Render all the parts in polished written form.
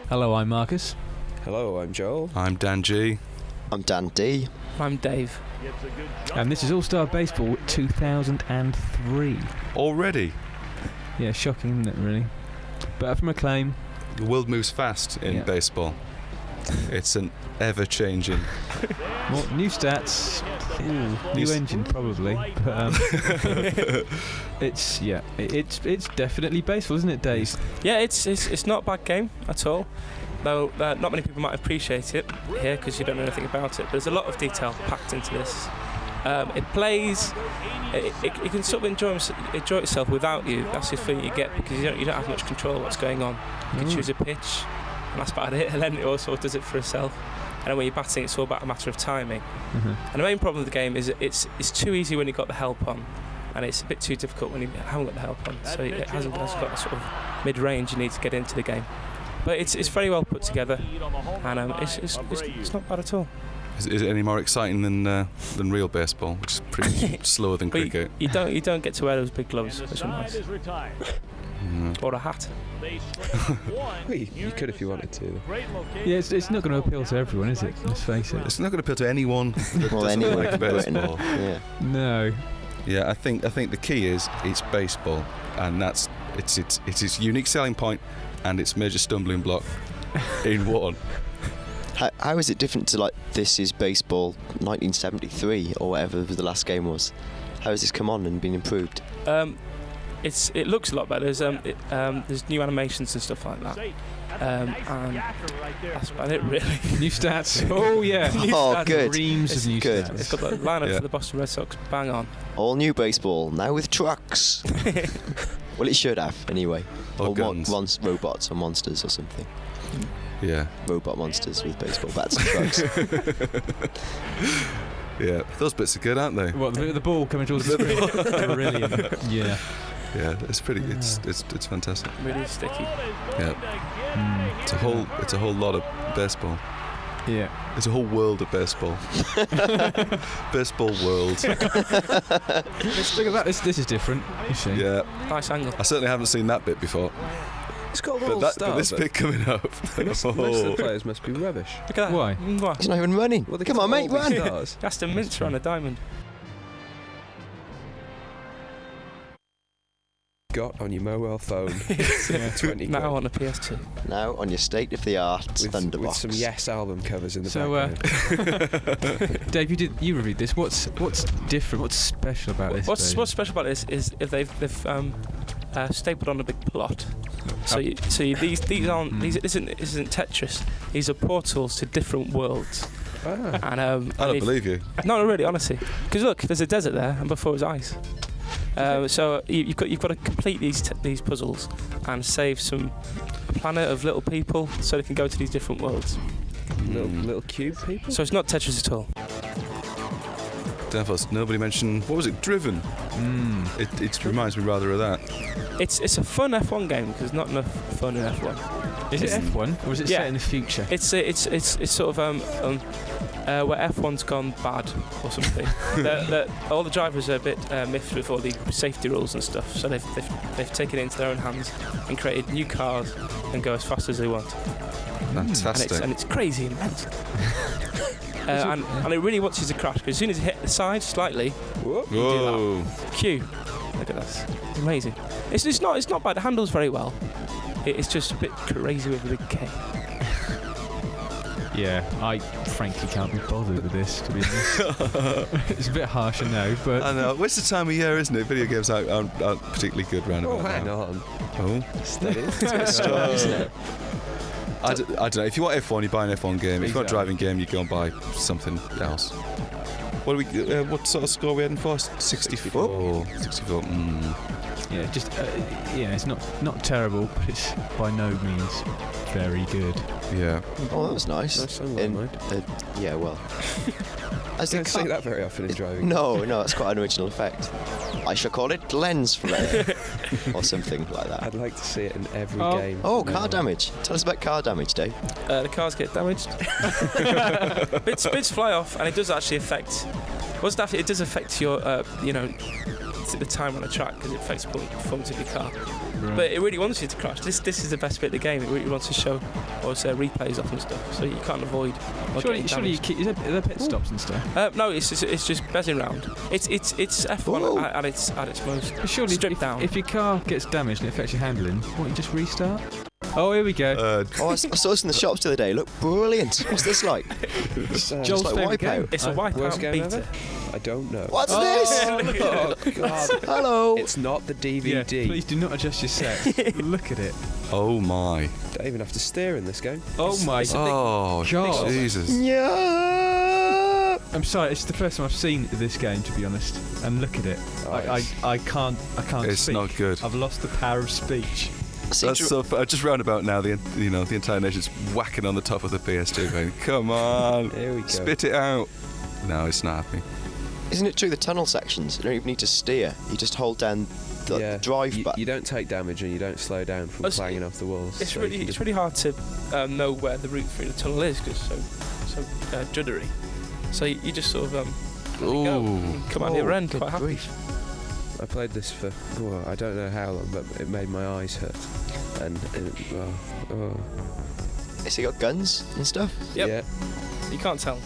Hello, I'm Marcus. Hello, I'm Joel. I'm Dan G. I'm Dan D. I'm Dave. And this is All-Star Baseball 2003. Already? Yeah, shocking, isn't it, really? But from acclaim. The world moves fast in baseball. It's an ever-changing... More new stats. New engine, probably. But it's definitely baseball, isn't it, Dave? Yeah, it's not a bad game at all. Though not many people might appreciate it here because you don't know anything about it. But there's a lot of detail packed into this. It plays. It can sort of enjoy itself without you. That's the feeling you get because you don't have much control of what's going on. You can choose a pitch, and that's about it. And then it also does it for itself. And then when you're batting, it's all about a matter of timing. Mm-hmm. And the main problem with the game is it's too easy when you've got the help on, and it's a bit too difficult when you haven't got the help on. So it hasn't got the sort of mid-range you need to get into the game. But it's very well put together, and it's not bad at all. Is it any more exciting than real baseball, which is pretty slower than cricket? You don't get to wear those big gloves, which are nice. Or a hat. You could if you wanted to. Yeah, it's not going to appeal to everyone, is it? Let's face it. It's not going to appeal to anyone that doesn't like baseball. Yeah. No. Yeah, I think the key is it's baseball, and it's its unique selling point and its major stumbling block in one. How is it different to, like, this is baseball 1973 or whatever the last game was? How has this come on and been improved? It looks a lot better. There's new animations and stuff like that. And that's about it, really. New stats. Oh, yeah. Good. Reams of new good. stats. It's got the lineup for the Boston Red Sox. Bang on. All new baseball, now with trucks. Well, it should have, anyway. Or guns. Robots or monsters or something. Yeah. Robot monsters with baseball bats and trucks. Yeah, those bits are good, aren't they? What, the ball coming towards the screen? Brilliant. Yeah. Yeah, it's pretty. It's fantastic. Really sticky. Yeah. It's a whole lot of baseball. Yeah. It's a whole world of baseball. Baseball world. Look at that. This is different. You see. Yeah. Nice angle. I certainly haven't seen that bit before. It's got a little star. But this bit coming up. Most of the players must be rubbish. Look at that. Why? He's not even running. Well, come on, mate, run. That's the mince around a diamond. Got on your mobile phone. 20 Now quid. on the PS2. Now on your state-of-the-art Thunderbox. With some Yes album covers in the background. Dave, you reviewed this. What's different? What's special about this? What's special about this is if they've stapled on a big plot. So these aren't this isn't Tetris. These are portals to different worlds. Ah. And I don't believe you. No, really, honestly. Because look, there's a desert there, and before it was ice. So you've got to complete these puzzles and save a planet of little people so they can go to these different worlds. Little cube people. So it's not Tetris at all. Downforce. Nobody mentioned, what was it? Driven. It reminds me rather of that. It's a fun F1 game because there's not enough fun in F1. Is it F1 or is it set in the future? It's sort of where F1's gone bad or something. All the drivers are a bit miffed with all the safety rules and stuff, so they've taken it into their own hands and created new cars and go as fast as they want. Fantastic. And it's crazy immense. And it really wants you to crash because as soon as you hit the side slightly, you do that. Cue. Look at this. It's amazing. It's not bad. It handles very well. It's just a bit crazy with a big K. Yeah, I frankly can't be bothered with this, to be honest. It's a bit harsh, I know, but... I know. It's the time of year, isn't it? Video games aren't particularly good round about now. Hang on. Oh. It's a bit strong, isn't it? I don't know. If you want F1, you buy an F1 game. If you want a driving game, you go and buy something else. What sort of score are we heading for? 64. 64. Yeah, just it's not terrible, but it's by no means very good. Yeah. Oh, that was nice. Nice song, yeah, well. I don't see that very often in driving. No, that's quite an original effect. I shall call it lens flare or something like that. I'd like to see it in every game. Oh, car damage. Tell us about car damage, Dave. The cars get damaged. bits fly off, and it does actually affect. It does affect your the time on a track because it affects the performance of your car. Right. But it really wants you to crash. This is the best bit of the game. It really wants to show or say replays off and stuff, so you can't avoid. Surely you keep, is there pit stops and stuff? No, it's just buzzing round. It's F1 at its most But surely stripped down. If your car gets damaged and it affects your handling, won't you just restart? Oh, here we go. I saw this in the shops the other day. Look, brilliant. What's this like? It's, Joel's like favourite game. Wipeout. It's a worst Wipeout game beta. ever? I don't know. What's this? Oh, God. Hello. It's not the DVD. Yeah, please do not adjust your set. Look at it. Oh my. Don't even have to steer in this game. Oh my Oh, God. Jesus. Yeah. I'm sorry, it's the first time I've seen this game, to be honest. And look at it. I can't It's speak. not good. I've lost the power of speech. That's so just roundabout now. The entire nation's whacking on the top of the PS2, going, "Come on, Here we go. spit it out." No, it's not happening. Isn't it true the tunnel sections? You don't even need to steer. You just hold down the drive button. You don't take damage and you don't slow down from clanging off the walls. It's so really you can it's just- really hard to know where the route through the tunnel is because it's so juddery. So you just sort of there you go, Ooh. come out the other end good quite happy. grief. I played this for I don't know how long, but it made my eyes hurt. And Has he got guns and stuff? Yep. yeah, You can't tell.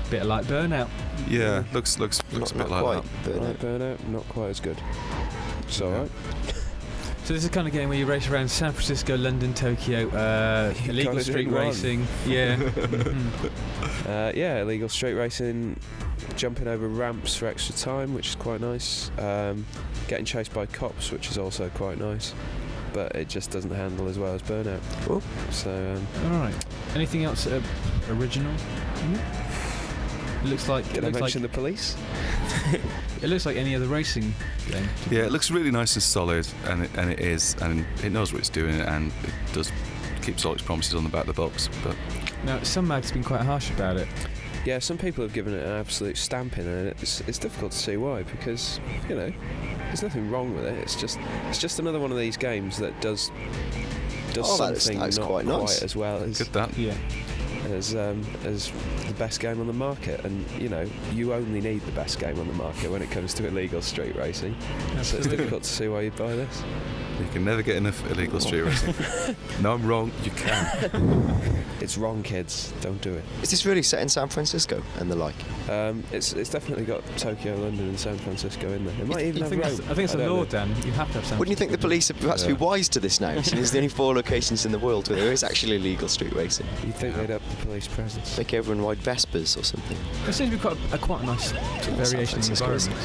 Bit like Burnout. Yeah, looks a bit Not like quite. that. But right, Burnout, not quite as good. It's alright. So this is the kind of game where you race around San Francisco, London, Tokyo, illegal got it street in one. racing. Yeah. Yeah, illegal street racing, jumping over ramps for extra time, which is quite nice. Getting chased by cops, which is also quite nice. But it just doesn't handle as well as Burnout. Oh. So, All right. Anything else original? It looks like did I mention the police? it looks like any other racing game. Yeah, it looks really nice and solid, and it is, and it knows what it's doing, and it does keeps all its promises on the back of the box. But Now, some mags have been quite harsh about it. Yeah, some people have given it an absolute stamping, and it's difficult to see why, because there's nothing wrong with it. It's just another one of these games that does something that's not quite nice. quite as well as good that. Yeah. as the best game on the market. And you only need the best game on the market when it comes to illegal street racing. So it's difficult to see why you'd buy this. You can never get enough illegal street racing. No, I'm wrong. You can. It's wrong, kids. Don't do it. Is this really set in San Francisco and the like? It's definitely got Tokyo, London, and San Francisco in there. It might even I have think Rome. it's a don't law, know. Dan. You have to have something. Wouldn't you think the police would perhaps be wise to this now? Since there's the only 4 locations in the world where there is actually illegal street racing. You'd think they'd up the police presence. Make everyone ride Vespers or something. There seems to be quite a nice sort of variation in the San Francisco,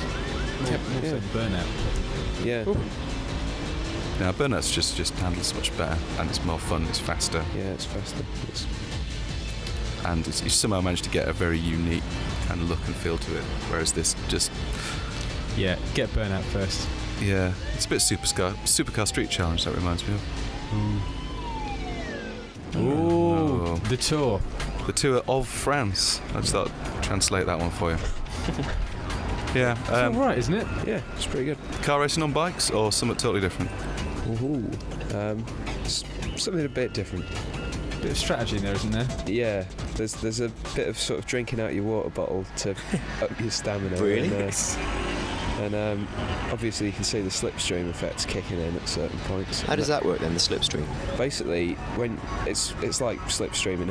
environment. More so than Burnout. Yeah. Now, Burnout's just handles much better, and it's more fun. It's faster, Yeah, it's faster. and it's somehow managed to get a very unique kind of look and feel to it. Whereas this just, Yeah, get Burnout first. yeah, it's a bit Supercar Street Challenge. That reminds me of. Ooh, the tour. The Tour of France. I just thought I'd translate that one for you. Yeah. It's all right, isn't it? Yeah, it's pretty good. Car racing on bikes or something totally different? Ooh. Something a bit different. Bit of strategy in there, isn't there? Yeah, there's a bit of sort of drinking out your water bottle to up your stamina. Really? And obviously you can see the slipstream effects kicking in at certain points. How does that work then, the slipstream? Basically, when it's like slipstream in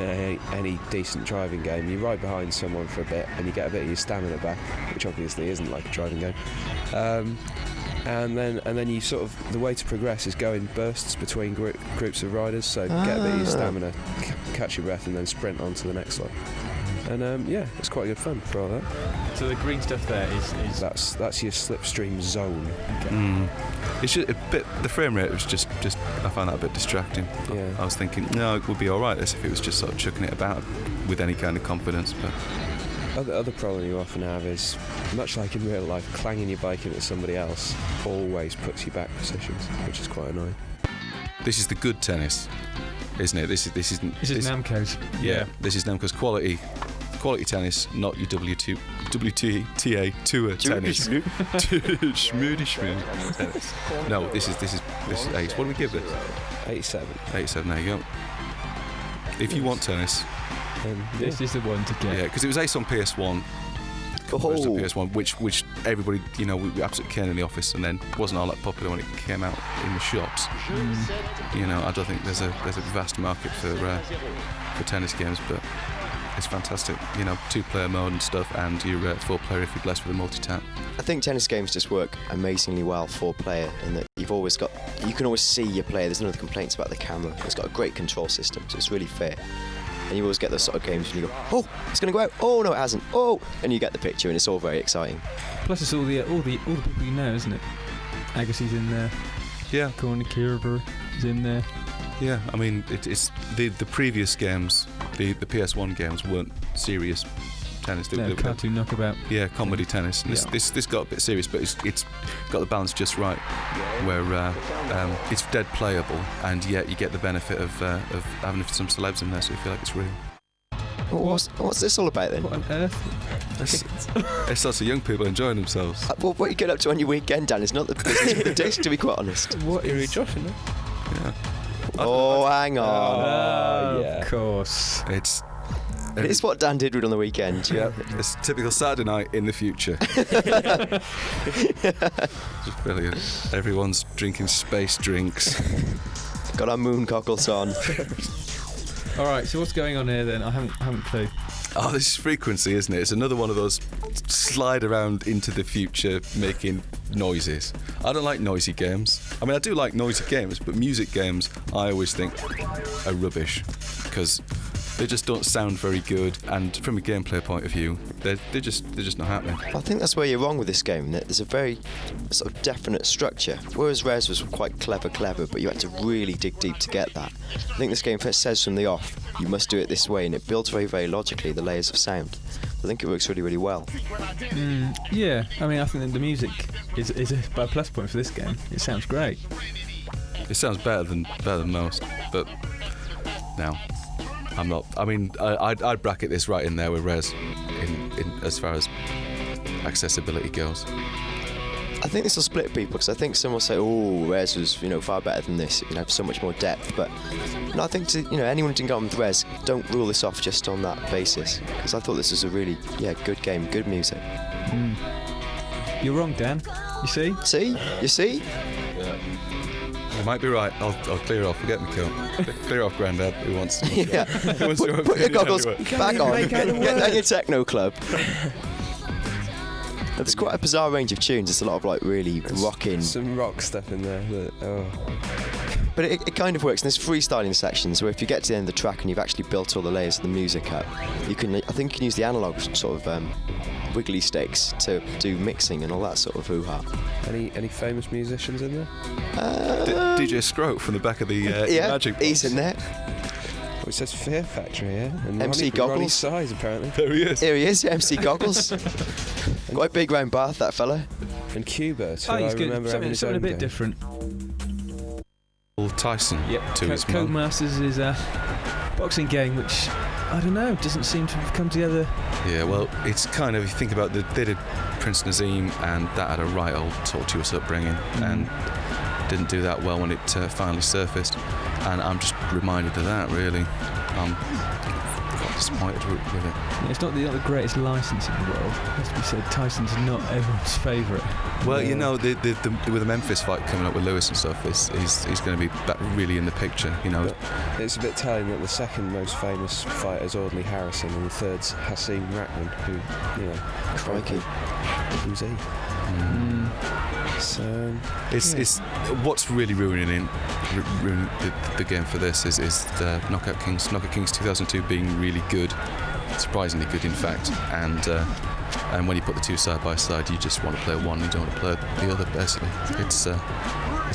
any decent driving game, you ride behind someone for a bit and you get a bit of your stamina back, which obviously isn't like a driving game. And then you sort of, the way to progress is go in bursts between groups of riders, so get a bit of your stamina, catch your breath, and then sprint on to the next one. And yeah, it's quite good fun for all that. So the green stuff there is That's your slipstream zone. okay. It's just a bit. The frame rate was just. I found that a bit distracting. Yeah. I was thinking, no, it would be all right this if it was just sort of chucking it about with any kind of confidence. But Other problem you often have is, much like in real life, clanging your bike into somebody else always puts you back positions, which is quite annoying. this is the good tennis, isn't it? This is Namco's. Yeah, this is Namco's quality tennis, not your WTA Tour tennis. Schmoody tennis. No, this is ace. What do we give this? 87. 87. There you go. If you want tennis, This is the one to get. yeah, because it was ace on PS1. conversion to PS1, which everybody, we absolutely canned in the office, and then wasn't all that popular when it came out in the shops. I don't think there's a vast market for tennis games, but it's fantastic. 2-player mode and stuff, and you're 4-player if you're blessed with a multi-tap. I think tennis games just work amazingly well 4-player in that you can always see your player. There's no other complaints about the camera. It's got a great control system, so it's really fair. And you always get those sort of games when you go, oh, it's going to go out. Oh no, it hasn't. Oh, and you get the picture, and it's all very exciting. Plus, it's all the people you know, isn't it? Agassi's in there. Yeah. Corny Kierber is in there. Yeah, I mean, it's the previous games, the PS1 games weren't serious tennis. Cartoon knockabout. Yeah, comedy tennis. And this got a bit serious, but it's got the balance just right, where it's dead playable, and yet you get the benefit of having some celebs in there, so you feel like it's real. What's this all about then? What on earth? It's lots of young people enjoying themselves. What you get up to on your weekend, Dan? It's not the business of the day, to be quite honest. What You're Josh, isn't it? Yeah. Oh, hang on. Of course. It's what Dan did on the weekend. Yeah, it's typical Saturday night in the future. Just brilliant. Everyone's drinking space drinks. Got our moon goggles on. All right, so what's going on here then? I haven't a clue. Oh, this is Frequency, isn't it? It's another one of those slide around into the future making noises. I don't like noisy games. I mean, I do like noisy games, but music games I always think are rubbish because they just don't sound very good, and from a gameplay point of view, they're just not happening. I think that's where you're wrong with this game. That there's a very sort of definite structure. Whereas Res was quite clever, but you had to really dig deep to get that. I think this game first says from the off, you must do it this way, and it builds very, very logically the layers of sound. I think it works really, really well. Yeah, I mean, I think that the music is a plus point for this game. It sounds great. It sounds better than most, but no. I'm not. I mean, I'd bracket this right in there with Res, in as far as accessibility goes. I think this will split people because I think some will say, "Oh, Res was far better than this. It have so much more depth." But no, I think anyone who didn't go on with Res, don't rule this off just on that basis. Because I thought this was a really good game, good music. You're wrong, Dan. You see? You see? You might be right. I'll clear off. Forget me, coat. Clear off, Grandad. Who wants to? Yeah. Who wants to Put your goggles anyway? back on. Get down your techno club. There's quite a bizarre range of tunes. There's a lot of really rocking. Some rock stuff in there. But it kind of works. And there's freestyling sections where if you get to the end of the track and you've actually built all the layers of the music up, I think you can use the analog sort of wiggly sticks to do mixing and all that sort of hoo-ha. Any famous musicians in there? DJ Scroat from the back of the Magic Box. He's in there. Well, it says Fear Factory here. And MC Ronnie Goggles. Size, apparently. There he is. Here he is, MC Goggles. Quite big round Bath, that fella. And Qbert, who Oh, he's I good. remember having his Something a own bit game. different. Tyson. Yep. To his mum. Codemasters is a boxing game which, I don't know, doesn't seem to have come together. Yeah, well, it's kind of, if you think about they did Prince Nazim, and that had a right old tortuous upbringing, and didn't do that well when it finally surfaced. And I'm just reminded of that, really. I'm quite disappointed with it. Yeah, it's not the greatest license in the world. It has to be said, Tyson's not everyone's favourite. Well, with the Memphis fight coming up with Lewis and stuff, he's going to be back really in the picture, But it's a bit telling that the second most famous fighter is Audley Harrison, and the third's Hasim Rahman, who, Crikey. who's he? So It's what's really ruining the game for this is the Knockout Kings 2002 being really good, surprisingly good in fact, and when you put the two side by side, you just want to play one, you don't want to play the other. Basically, it's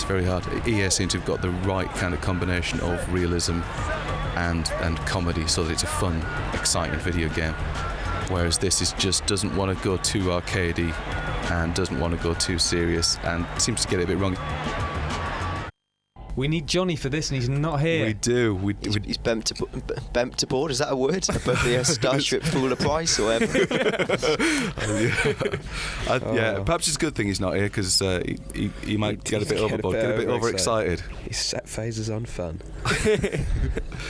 very hard. EA seem to have got the right kind of combination of realism and comedy, so that it's a fun, exciting video game. Whereas this just doesn't want to go too arcadey and doesn't want to go too serious and seems to get it a bit wrong. We need Johnny for this, and he's not here. We do. He's bent to board. Is that a word? Above the Starship Fuller Price or whatever. Yeah, perhaps it's a good thing he's not here because he might get a bit overboard, get a bit overexcited. His set phases on fun.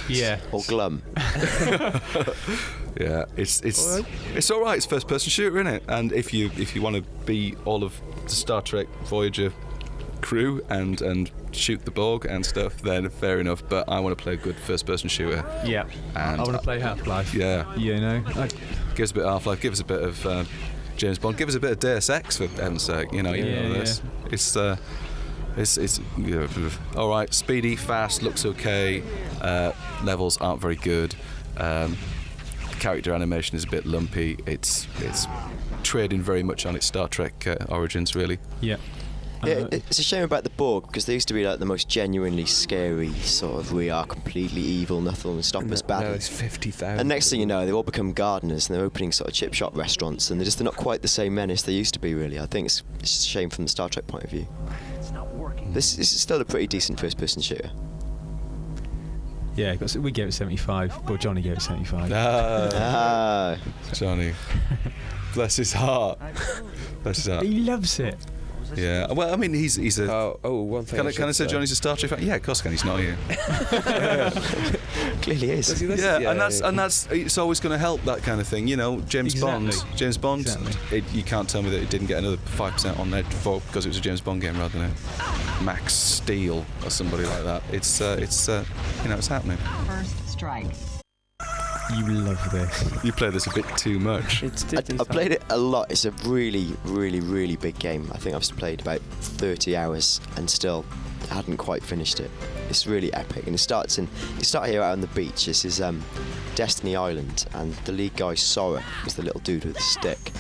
Yeah. Or glum. Yeah, it's all right. It's first-person shooter, isn't it? And if you want to be all of the Star Trek Voyager crew and shoot the Borg and stuff, then fair enough. But I want to play a good first-person shooter. Yeah. And I want to play Half-Life. Yeah. You know. Give us a bit of Half-Life. Give us a bit of James Bond. Give us a bit of Deus Ex for heaven's sake. You know this. It's all right. Speedy, fast, looks okay. Levels aren't very good. Character animation is a bit lumpy. It's trading very much on its Star Trek origins, really. Yeah. Yeah, it's a shame about the Borg, because they used to be like the most genuinely scary sort of, we are completely evil, nothing will stop us bad. Now it's 50,000. And next thing you know, they've all become gardeners and they're opening sort of chip shop restaurants, and they're not quite the same menace they used to be, really. I think it's a shame from the Star Trek point of view. This is still a pretty decent first-person shooter. Yeah, we gave it 75. Well, Johnny gave it 75. Johnny. Bless his heart. Bless his heart. He loves it. Yeah. Well, I mean, he's a. One thing. Can I say Johnny's a Star Trek fan? Yeah, of course can. He's not here. Clearly is. Yeah, and that's it's always going to help, that kind of thing. You know, James Bond. Exactly. You can't tell me that it didn't get another 5% on there because it was a James Bond game rather than a Max Steel or somebody like that. It's happening. First strike. You love this. You play this a bit too much. I played it a lot. It's a really, really, really big game. I think I've played about 30 hours and still hadn't quite finished it. It's really epic, and you start here out on the beach. This is Destiny Island, and the lead guy Sora is the little dude with the stick.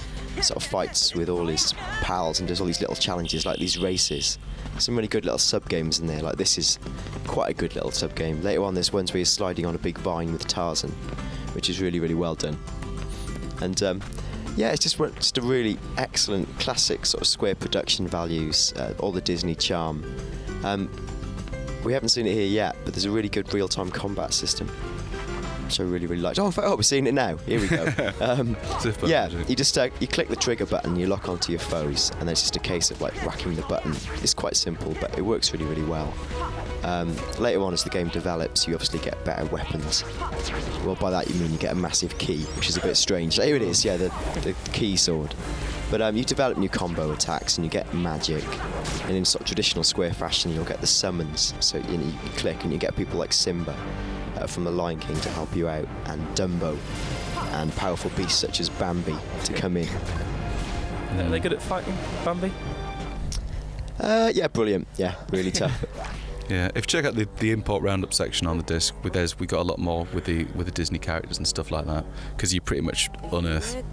Sort of fights with all his pals and does all these little challenges, like these races. Some really good little sub games in there. Like this is quite a good little sub game. Later on, there's ones where you're sliding on a big vine with Tarzan, which is really, really well done. And it's just a really excellent classic sort of square production values, all the Disney charm. We haven't seen it here yet, but there's a really good real-time combat system, which I really, really liked. Oh, we're seeing it now. Here we go. You click the trigger button, you lock onto your foes, and then it's just a case of like whacking the button. It's quite simple, but it works really, really well. Later on, as the game develops, you obviously get better weapons. Well, by that you mean you get a massive key, which is a bit strange. Here it is, the key sword. But you develop new combo attacks and you get magic. And in sort of traditional Square fashion, you'll get the summons. So you click and you get people like Simba from The Lion King to help you out, and Dumbo, and powerful beasts such as Bambi to come in. Are they good at fighting, Bambi? Yeah, brilliant. Yeah, really tough. Yeah, if you check out the import roundup section on the disc, we got a lot more with the Disney characters and stuff like that, because you pretty much unearth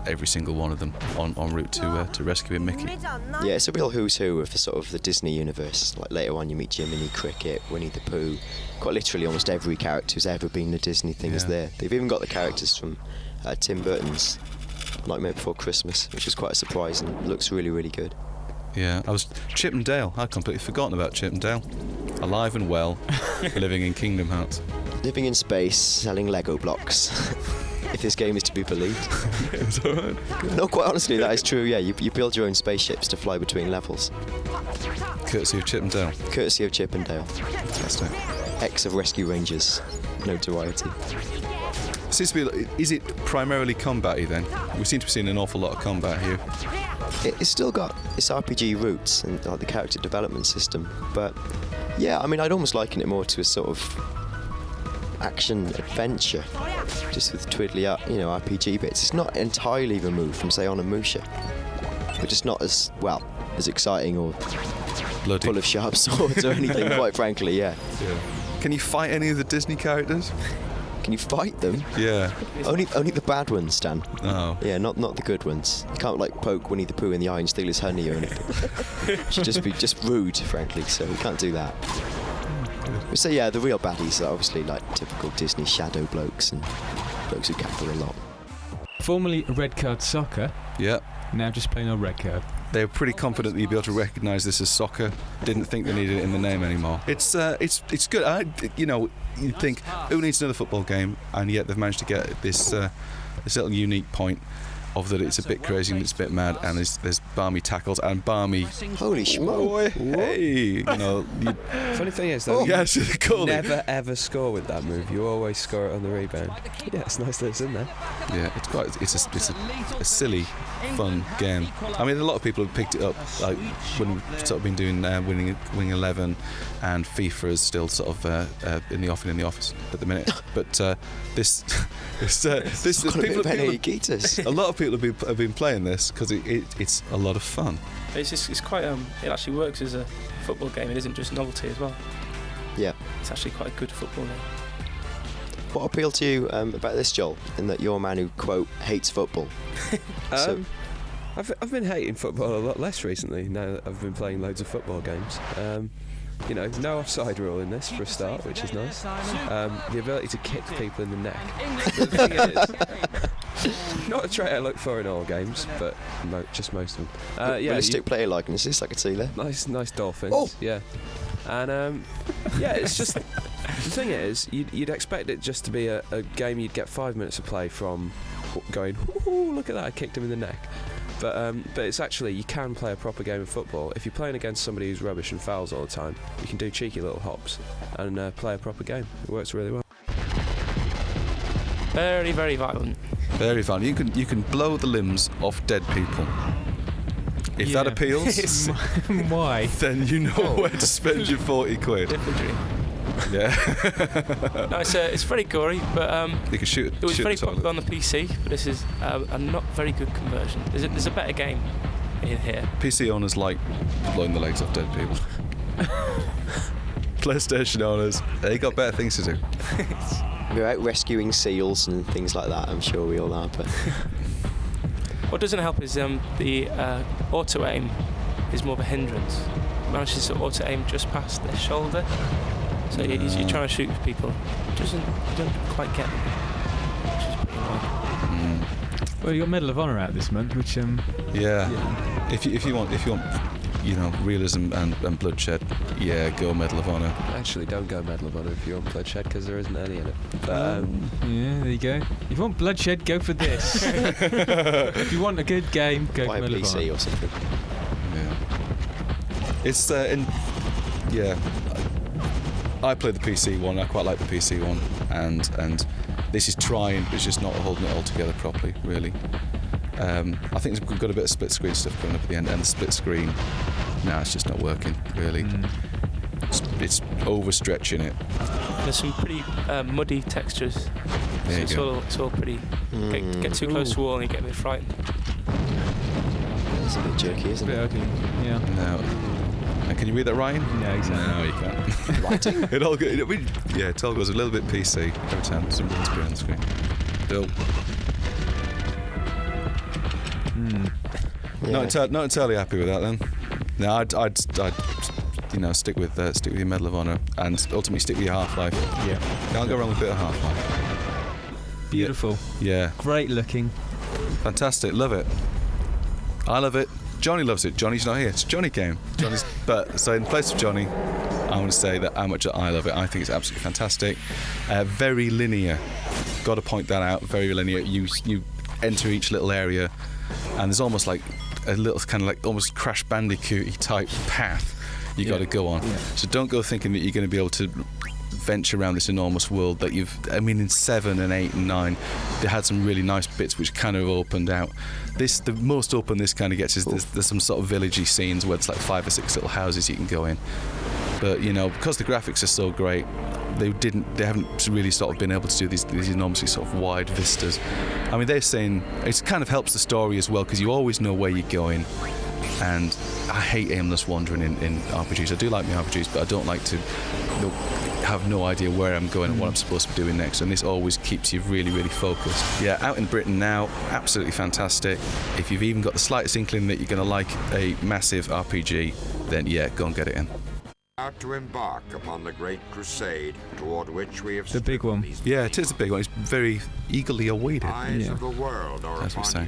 every single one of them en route to rescuing Mickey. Yeah, it's a real who's who of the Disney universe. Like later on, you meet Jiminy Cricket, Winnie the Pooh. Quite literally, almost every character who's ever been a Disney thing is there. They've even got the characters from Tim Burton's Nightmare Before Christmas, which is quite a surprise and looks really, really good. Yeah, Chip and Dale. I'd completely forgotten about Chip and Dale. Alive and well, living in Kingdom Hearts. Living in space, selling Lego blocks. If this game is to be believed. It's alright. No, quite honestly, that is true, yeah. You build your own spaceships to fly between levels. Courtesy of Chip and Dale. Courtesy of Chip and Dale. Fantastic. Ex of Rescue Rangers. Notoriety. Seems to be. Is it primarily combat-y then? We seem to be seeing an awful lot of combat here. It's still got its RPG roots and like the character development system, but yeah, I mean, I'd almost liken it more to a sort of action adventure, just with twiddly up, RPG bits. It's not entirely removed from, say, Onimusha, but just not as exciting or Bloody. full of sharp swords or anything. Quite frankly, yeah. Can you fight any of the Disney characters? Can you fight them? Yeah. Only the bad ones, Stan. Oh. Yeah, not the good ones. You can't poke Winnie the Pooh in the eye and steal his honey or anything. Should just be rude, frankly. So we can't do that. So yeah, the real baddies are obviously like typical Disney shadow blokes and blokes who cackle a lot. Formerly Red Card Soccer. Yeah. Now just plain old Red Card. They were pretty confident that you'd be able to recognise this as soccer. Didn't think they needed it in the name anymore. It's good. You'd think, who needs another football game? And yet they've managed to get this little unique point. of that it's a bit crazy and it's a bit mad, and there's balmy tackles and balmy. Holy schmo! Hey, you know. Funny thing is, though, Yeah, should have called it. never ever score with that move. You always score it on the rebound. Yeah, it's nice that it's in there. Yeah, it's a silly, fun game. I mean, a lot of people have picked it up, like when we've sort of been doing Winning 11, and FIFA is still sort of in the office at the minute. But this people, a a lot of people have been playing this because it's a lot of fun. It's quite it actually works as a football game. It isn't just novelty as well. Yeah. It's actually quite a good football game. What appealed to you about this, Joel, in that you're a man who, quote, hates football? I've been hating football a lot less recently, now that I've been playing loads of football games. You know, no offside rule in this for a start, which is nice. The ability to kick people in the neck. The thing is, not a trait I look for in all games, but just most of them. Realistic player likenesses, I could see there. Nice dolphins. Oh! Yeah. And yeah, it's just the thing is, you'd expect it just to be a game you'd get 5 minutes of play from, going, ooh, look at that, I kicked him in the neck. But it's actually, you can play a proper game of football. If you're playing against somebody who's rubbish and fouls all the time, you can do cheeky little hops and play a proper game. It works really well. Very, very violent. Very fun. You can blow the limbs off dead people. If that appeals, Why? then you know where to spend your 40 quid. Infantry. Yeah. No, it's very gory, but You can shoot. it was shoot very the toilet. popular on the PC. But this is a not very good conversion. There's a better game in here. PC owners like blowing the legs off dead people. PlayStation owners, they got better things to do. We're out rescuing seals and things like that, I'm sure we all are, but... What doesn't help is the auto aim is more of a hindrance. It manages to auto aim just past their shoulder, so you're trying to shoot people. You don't quite get them, which is pretty annoying. Well, you got Medal of Honor out this month, which Yeah. If you want, you know, realism and bloodshed, yeah, go Medal of Honor. Actually, don't go Medal of Honor if you want bloodshed, because there isn't any in it. But, yeah, there you go. If you want bloodshed, go for this. If you want a good game, go Buy for a Medal of PC Honor. or something. Yeah. It's yeah. I played the PC one. I quite like the PC one, and this is trying, but it's just not holding it all together properly, really. I think we've got a bit of split screen stuff coming up at the end, and the split screen, it's just not working, really. It's overstretching it. There's some pretty muddy textures. There you go. It's all pretty. Get too close to the wall and you get a bit frightened. It's a bit jerky, isn't Bit it? ugly. Yeah. No. And can you read that, Ryan? No, exactly. No, you can't. Writing? It all goes a little bit PC every time something's on the screen. Dope. Yeah. Not entirely happy with that then. No, I'd stick with your Medal of Honor and ultimately stick with your Half-Life. Yeah. Can't go wrong with a bit of Half-Life. Beautiful. Yeah, Great looking. fantastic. Love it. I love it. Johnny loves it. Johnny's not here. It's a Johnny game. So in place of Johnny, I want to say that how much I love it. I think it's absolutely fantastic. Very linear. Got to point that out. Very linear. You enter each little area, and there's almost like a little kind of like almost Crash Bandicoot-y type path you got to go on. Yeah. So don't go thinking that you're going to be able to venture around this enormous world that in 7 and 8 and 9 they had some really nice bits which kind of opened out. The most open this kind of gets is there's some sort of villagey scenes where it's like 5 or 6 little houses you can go in, but because the graphics are so great, they haven't really sort of been able to do these enormously sort of wide vistas. I mean, they're saying it kind of helps the story as well because you always know where you're going. And I hate aimless wandering in RPGs. I do like my RPGs, but I don't like to have no idea where I'm going and what I'm supposed to be doing next. And this always keeps you really, really focused. Yeah, out in Britain now, absolutely fantastic. If you've even got the slightest inkling that you're going to like a massive RPG, then yeah, go and get it in. About to embark upon the great crusade toward which we have The big one. Yeah, it is a big one. It's very eagerly awaited. eyes Yeah. of the world are As we upon say. you.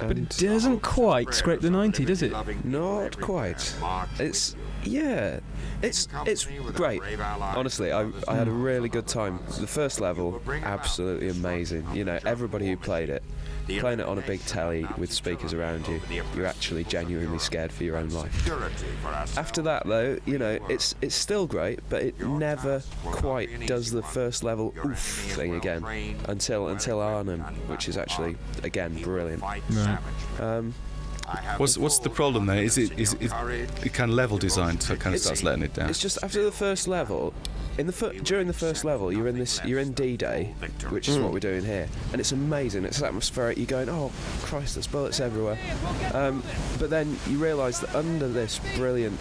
But it doesn't quite scrape the 90, does it? Not quite. It's, yeah, It's great. Honestly, I had a really good time. The first level, absolutely amazing. You know, everybody who played it, playing it on a big telly with speakers around you, you're actually genuinely scared for your own life. After that, though, you know, it's still great, but it never quite does the first level oof thing again until Arnhem, which is actually again brilliant. Right. What's the problem there? Is it kind of level design, so it kind of starts letting it down? It's just after the first level. During the first level, you're in D-Day, which is what we're doing here, and it's amazing. It's atmospheric. You're going, oh Christ, there's bullets everywhere. But then you realise that under this brilliant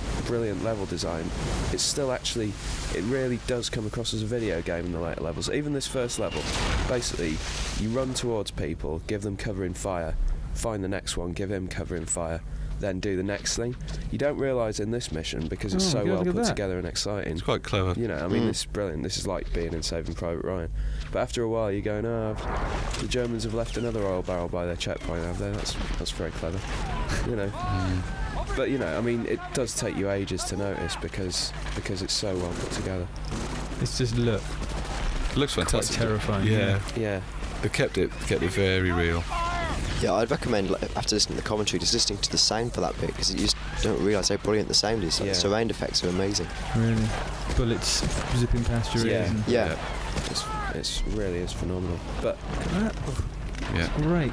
level design, it's still actually, it really does come across as a video game in the later levels. Even this first level, basically, you run towards people, give them cover in fire, find the next one, give him cover in fire, then do the next thing. You don't realise in this mission, because it's so well put together and exciting. It's quite clever. You know, I mean, this is brilliant. This is like being in Saving Private Ryan. But after a while, you're going, oh, the Germans have left another oil barrel by their checkpoint, have they? That's very clever. You know. But, you know, I mean, it does take you ages to notice because it's so well put together. It's just It looks fantastic. quite terrifying. Yeah. They kept it very real. Yeah, I'd recommend, like, after listening to the commentary, just listening to the sound for that bit, because you just don't realise how brilliant the sound is. Like, Yeah. the surround effects are amazing. Really. Bullets zipping past your ears. And Yeah. It really is phenomenal. But Yeah. great.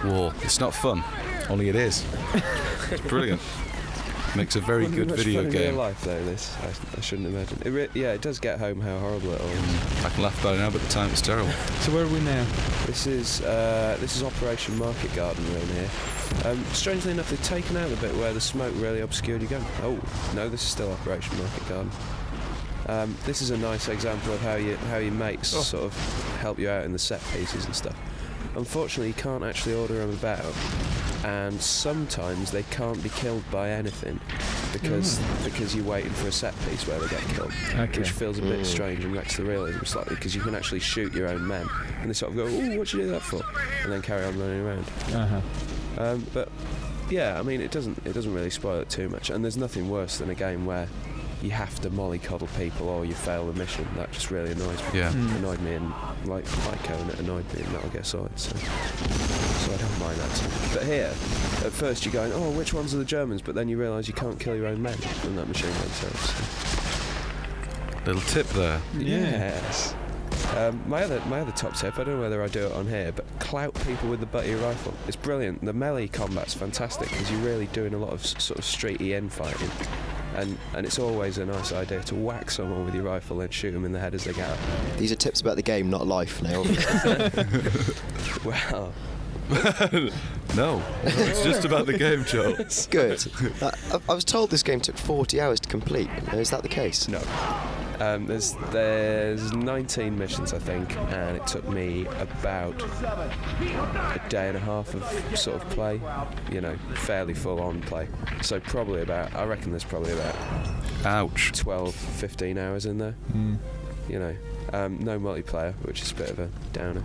War. It's not fun, only it is. It's brilliant. Makes a very wouldn't be good much video fun in game. real life, though, this. I shouldn't imagine. It does get home how horrible it all is. I can laugh about it now, but at the time it's terrible. So where are we now? This is Operation Market Garden around here. Strangely enough, they've taken out the bit where the smoke really obscured you going. Oh no, this is still Operation Market Garden. This is a nice example of how your mates sort of help you out in the set pieces and stuff. Unfortunately, you can't actually order them about, and sometimes they can't be killed by anything because you're waiting for a set piece where they get killed, which feels a bit strange and wrecks the realism slightly, because you can actually shoot your own men, and they sort of go, "Ooh, what'd you do that for?" and then carry on running around. But yeah, I mean, it doesn't really spoil it too much, and there's nothing worse than a game where you have to mollycoddle people or you fail the mission. That just really annoys me. Yeah. It annoyed me in like and it annoyed me in Metal Gear Solid, so I don't mind that too. But here, at first you're going, oh, which ones are the Germans? But then you realise you can't kill your own men from that machine gun turret. So. Little tip there. Yes. My other top tip, I don't know whether I do it on here, but clout people with the butt of your rifle. It's brilliant. The melee combat's fantastic because you're really doing a lot of sort of streety infighting. And it's always a nice idea to whack someone with your rifle and shoot them in the head as they get up. These are tips about the game, not life, Neil. Well, No, it's just about the game, Joe. Good. I was told this game took 40 hours to complete. Is that the case? no. There's 19 missions, I think, and it took me about a day and a half of sort of play, you know, fairly full-on play. So I reckon there's probably about Ouch. 12, 15 hours in there. You know, no multiplayer, which is a bit of a downer.